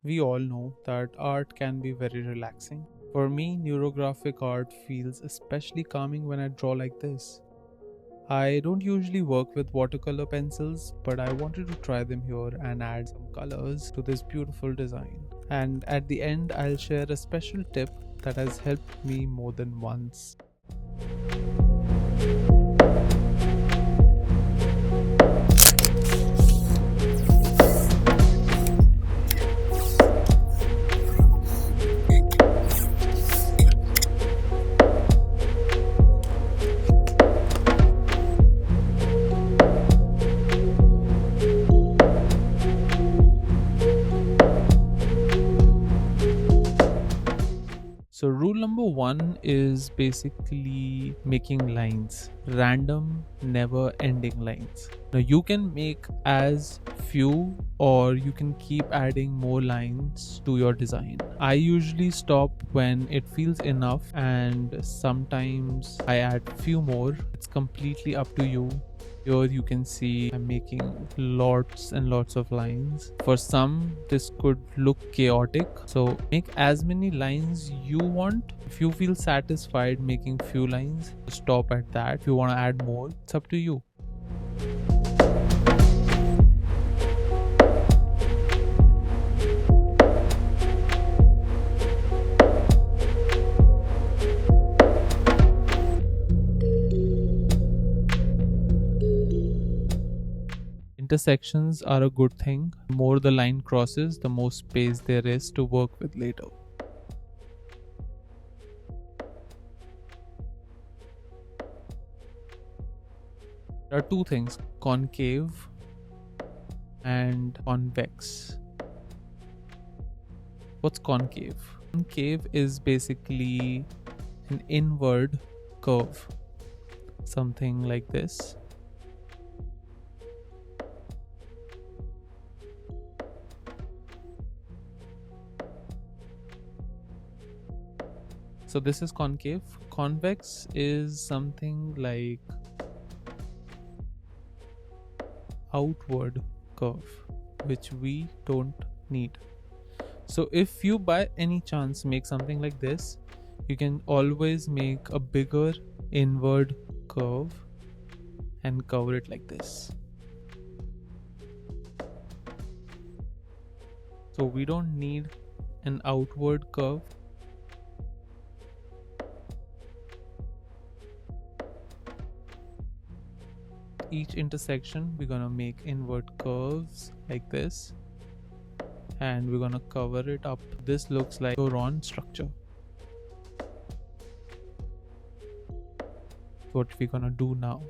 We all know that art can be very relaxing. For me, neurographic art feels especially calming when I draw like this. I don't usually work with watercolor pencils, but I wanted to try them here and add some colors to this beautiful design. And at the end, I'll share a special tip that has helped me more than once. So, rule number one is basically making lines, random, never ending lines. Now, you can make as few or you can keep adding more lines to your design. I usually stop when it feels enough, and sometimes I add few more. It's completely up to you. Here you can see I'm making lots and lots of lines. For some, this could look chaotic. So make as many lines you want. If you feel satisfied making few lines, stop at that. If you want to add more, it's up to you. Intersections are a good thing. The more the line crosses, the more space there is to work with later. There are two things, concave and convex. What's concave? Concave is basically an inward curve, something like this. So this is concave. Convex is something like outward curve, which we don't need. So if you by any chance make something like this, you can always make a bigger inward curve and cover it like this. So we don't need an outward curve. Each intersection we're gonna make inward curves like this, and we're gonna cover it up. This looks like a neuron structure. What we're gonna do now.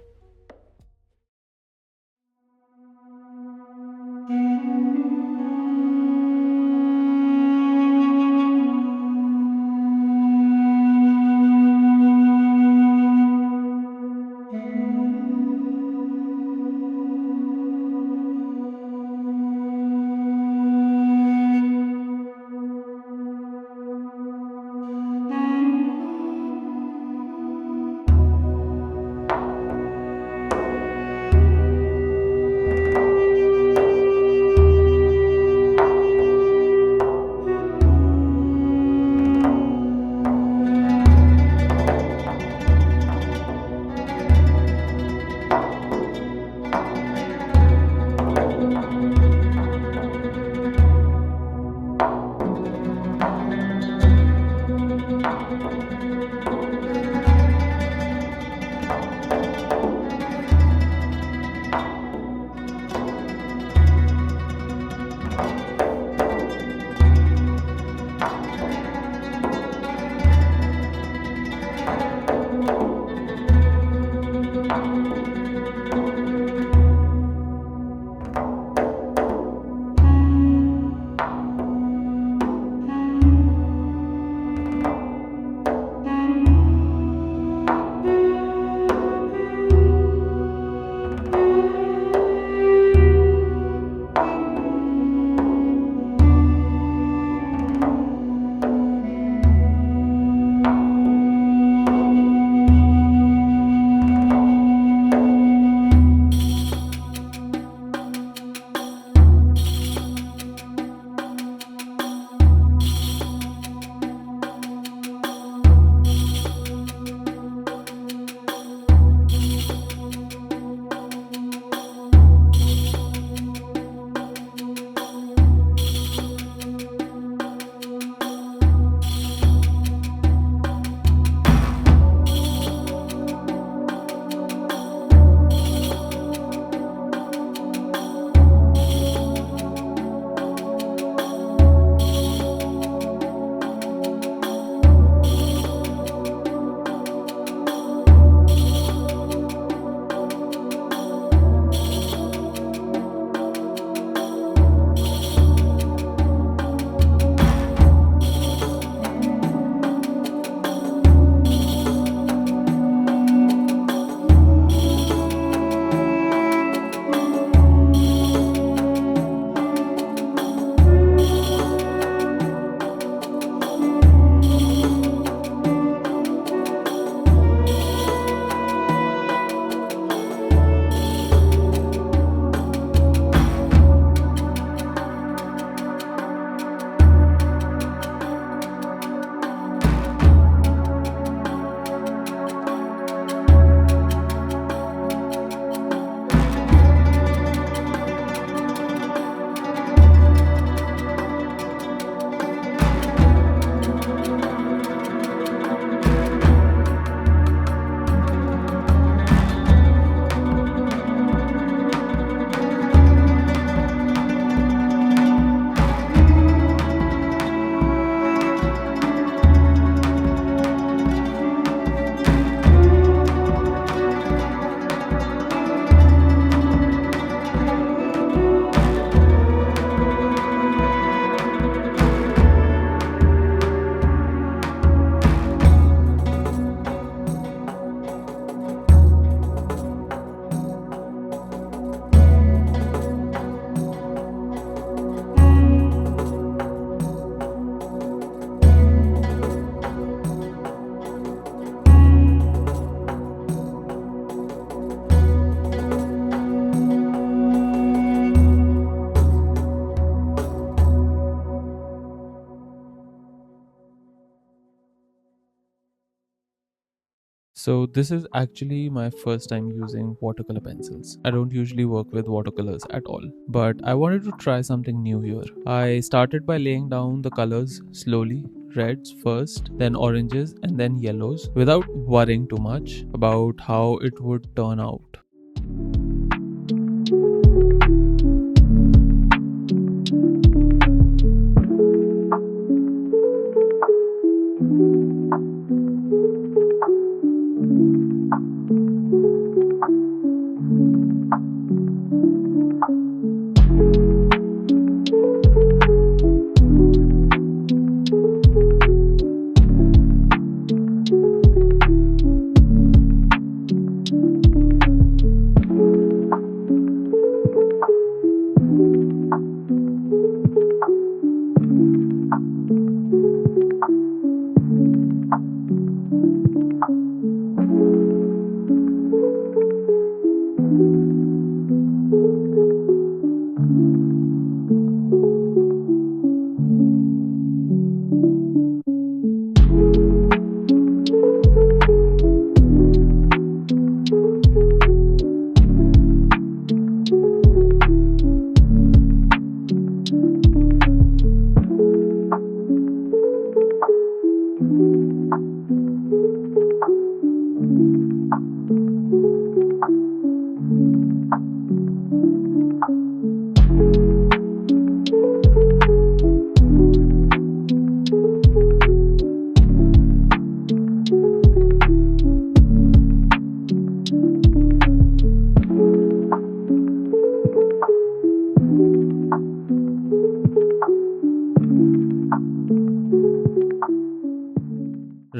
So this is actually my first time using watercolor pencils. I don't usually work with watercolors at all, but I wanted to try something new here. I started by laying down the colors slowly, reds first, then oranges, and then yellows, without worrying too much about how it would turn out.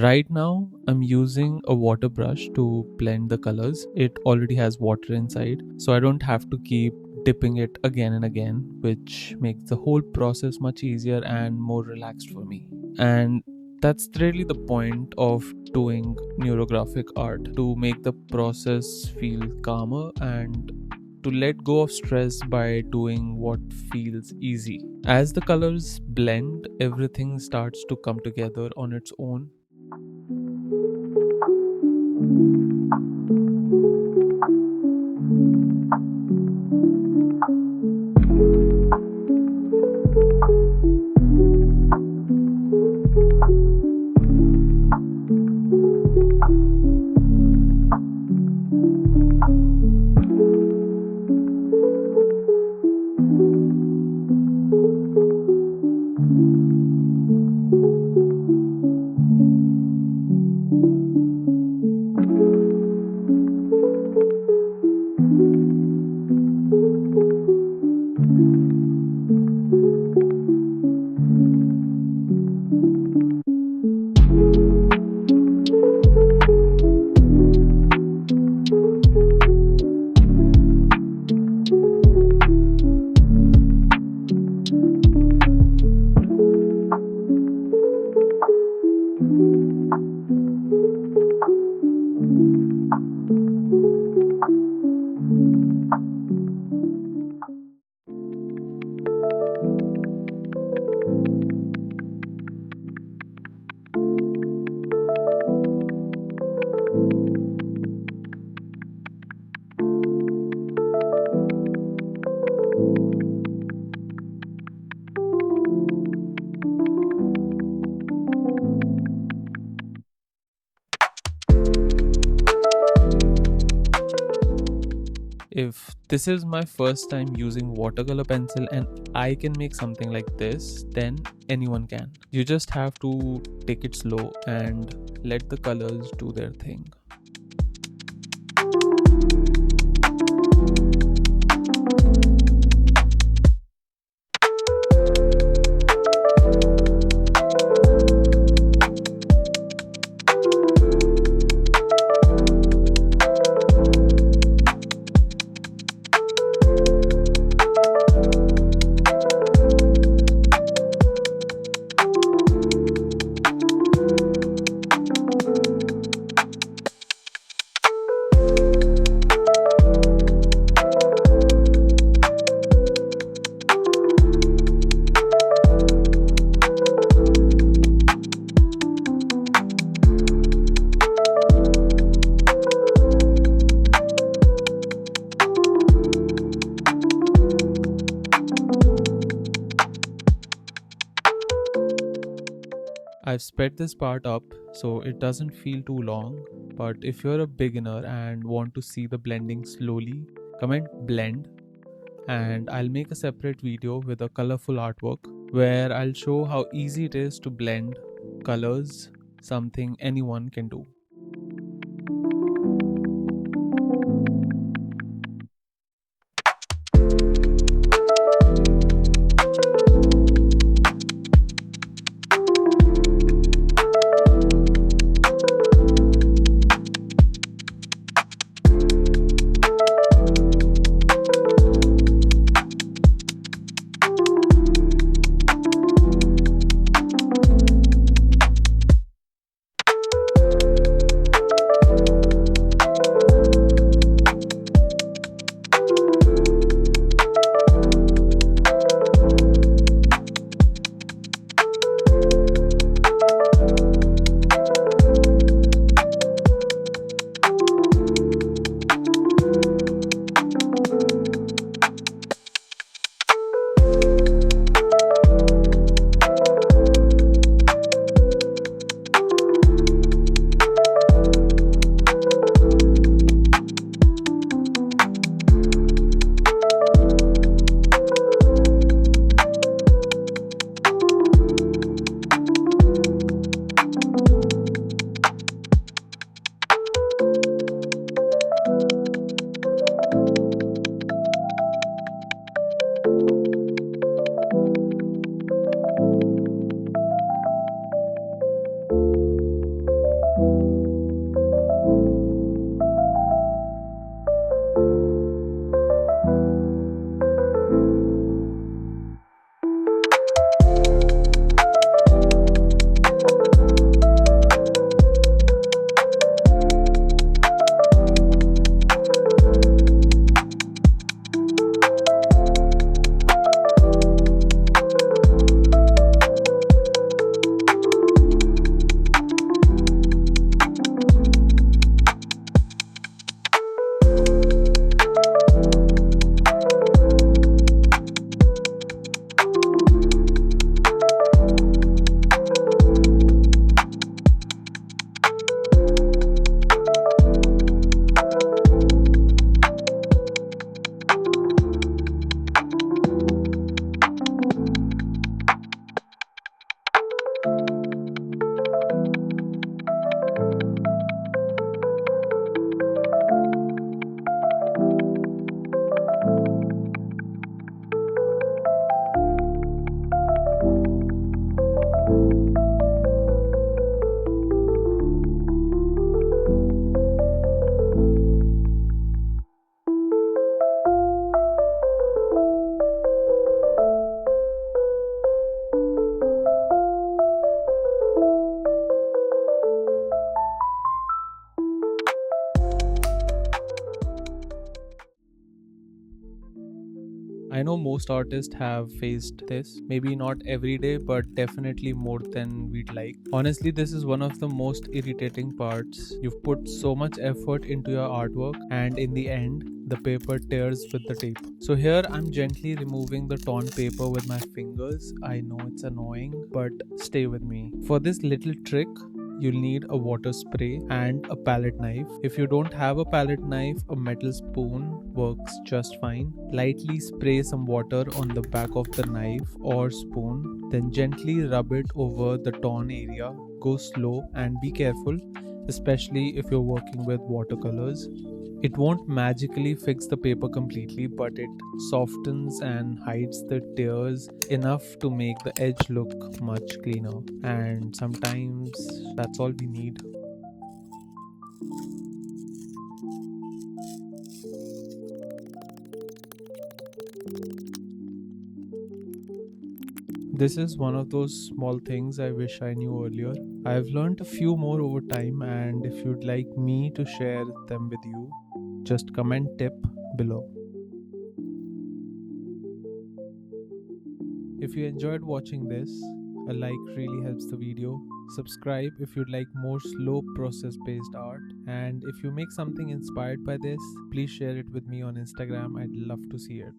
Right now, I'm using a water brush to blend the colors. It already has water inside, so I don't have to keep dipping it again and again, which makes the whole process much easier and more relaxed for me. And that's really the point of doing neurographic art, to make the process feel calmer and to let go of stress by doing what feels easy. As the colors blend, everything starts to come together on its own. If this is my first time using watercolor pencil and I can make something like this, then anyone can. You just have to take it slow and let the colors do their thing. I've sped this part up so it doesn't feel too long, but if you're a beginner and want to see the blending slowly, comment blend and I'll make a separate video with a colorful artwork where I'll show how easy it is to blend colors, something anyone can do. I know most artists have faced this, maybe not every day, but definitely more than we'd like. Honestly, this is one of the most irritating parts. You've put so much effort into your artwork, and in the end, the paper tears with the tape. So here I'm gently removing the torn paper with my fingers. I know it's annoying, but stay with me. For this little trick, you'll need a water spray and a palette knife. If you don't have a palette knife, a metal spoon works just fine. Lightly spray some water on the back of the knife or spoon, then gently rub it over the torn area. Go slow and be careful, especially if you're working with watercolors. It won't magically fix the paper completely, but it softens and hides the tears enough to make the edge look much cleaner. And sometimes that's all we need. This is one of those small things I wish I knew earlier. I've learned a few more over time, and if you'd like me to share them with you, just comment tip below. If you enjoyed watching this, a like really helps the video. Subscribe if you'd like more slow process based art, and if you make something inspired by this, please share it with me on Instagram. I'd love to see it.